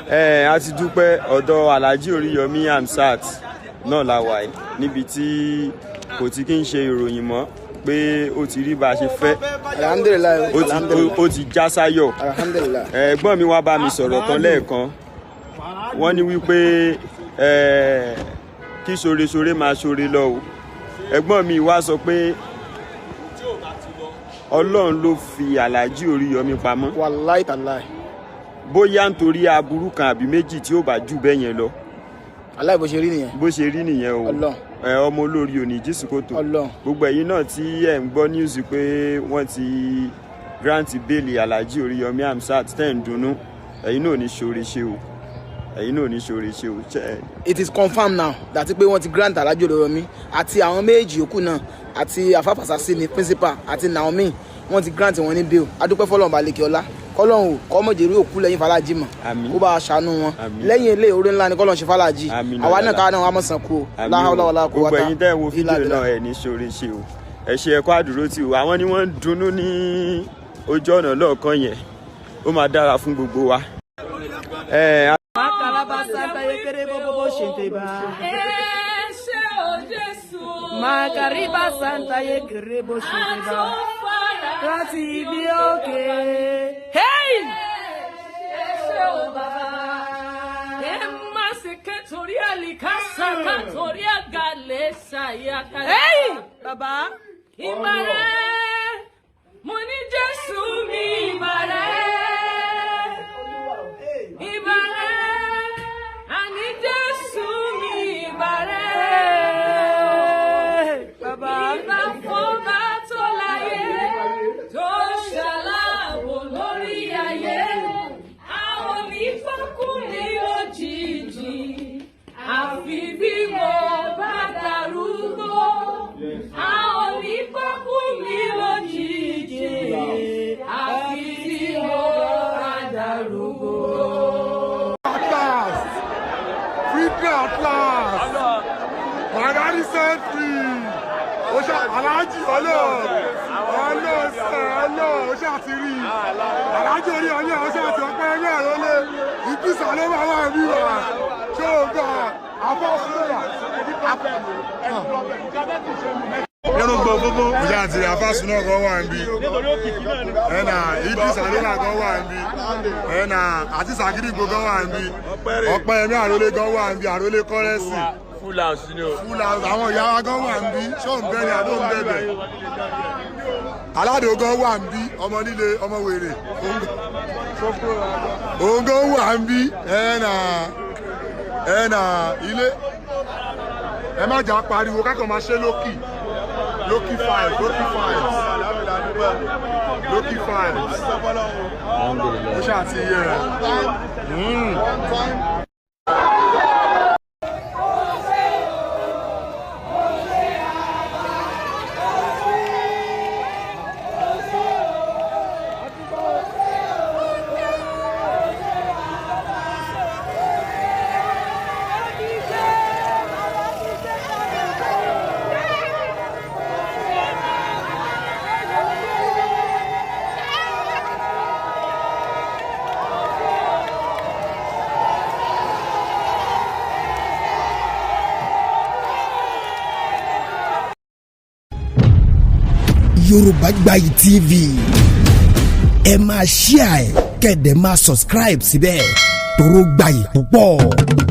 A ti dúpẹ́ ọ̀dọ̀ Alhaji Oríyọmí Hamzat náà la wà yìí níbi tí kò ti kí ń ṣe ìròyìn mọ́ pé ó ti rí bá a ṣe fẹ́. Alhamdulillah. Ó ti já sáyọ̀. Alhamdulillah. Ẹ̀gbọ́n mi wá bá mi sọ̀rọ̀ kan lẹ́ẹ̀kan wọ́n ní wípé kí ṣoreṣore máa ṣore lọ o. Ẹ̀gbọ́n mi wá sọ pé Ọlọ́run ló fi Alhaji Oríyọmí pamọ́. Wallahi tallahi. Bóyá nítorí aburú kan àbí méjì tí ó bá jù bẹ́ẹ̀ yẹn lọ. Wallahi bó ṣe rí nìyẹn. Bó ṣe rí nìyẹn o. Ọlọ́run. Ọmọ olórí òní jísùkòtò. Ọlọ́run. Gbogbo ẹ̀yin náà tí ẹ̀ ń gbọ́ news pé wọ́n ti grant bail Alhaji Oríyọmí Hamzat tẹ̀ ń dunnú ẹ̀yin náà ní ṣoore ṣe o. Ẹ̀yin náà ní ṣoore ṣe o. It is confirmed now that pé wọ́n ti grant Alhaji Oríyọmí àti àwọn méjì yòókù náà àti Afa Fasasi ni principal àti Naomi wọ́n ti grant wọn ní bail. Adúpẹ́ fọ́lọ́run balẹ̀kẹ́ ọlá kọ́lọ́run kọ́mọ̀jẹ̀rí òkú lẹ́yìn Fàlájì mọ̀ kó bá a ṣàánú wọn lẹ́yìn ilé orí ńlá ni kọ́lọ́run ṣe Fàlájì àwa náà káwọn náà wà mọ̀ sàn kú o láhàlọ́wọ́lá kó wá ta. Gbogbo ẹ̀yin tẹ́ ẹ wo fídíò náà ẹ̀ ní ṣoore ṣe o ẹ ṣe ẹ̀kọ́ àdúró tì o àwọn ni wọ́n ń dunnú ní ojú ọ̀nà lọ́ọ̀kan yẹn ó máa dára fún gbogbo wa. Magariba Santa ye kerebo sheba Kati bioke Hey! Eshe baba Emma seketoria likasa katoria galesa ya kala Hey! Baba Imare Muni Jesu mi imare Imare Ani Jesu mi imare My daddy said free. Alhaji Oṣà ti rí. Alhaji Oríyọmí Oṣà ti ọpẹ́ ẹgbẹ́ àrólé. Ìpísà ló máa wà ní wà. Ṣé o gbà àfọ́sùnà? Nínú gbogbo ìyá àti àfọ́sùnà kan wà níbí. Ẹ̀nà ìpísà ló máa kan wà níbí. Ẹ̀nà àti Sàgídìgbò kan wà níbí. Ọpẹ́ ẹ̀mí àrólé kan wà níbí. Àrólé kọ́rẹ́sì. Full house ni o. Full house àwọn ìyá wa gan wà níbí. Ṣé òun bẹ́ẹ̀ ni àbó ń bẹ̀bẹ̀? Aládò gan wà níbí. Ọmọ líle ọmọ wèrè. Òun gan wà níbí. Ẹ̀nà ilé. Ẹ má jà pariwo kákan máa ṣe lókì. Loki files. Ó ṣàti yẹ rẹ̀. Yorùbá Gbayì TV ẹ máa share ẹ kẹ́dẹ̀ máa subscribe síbẹ̀ toró gbayì púpọ̀.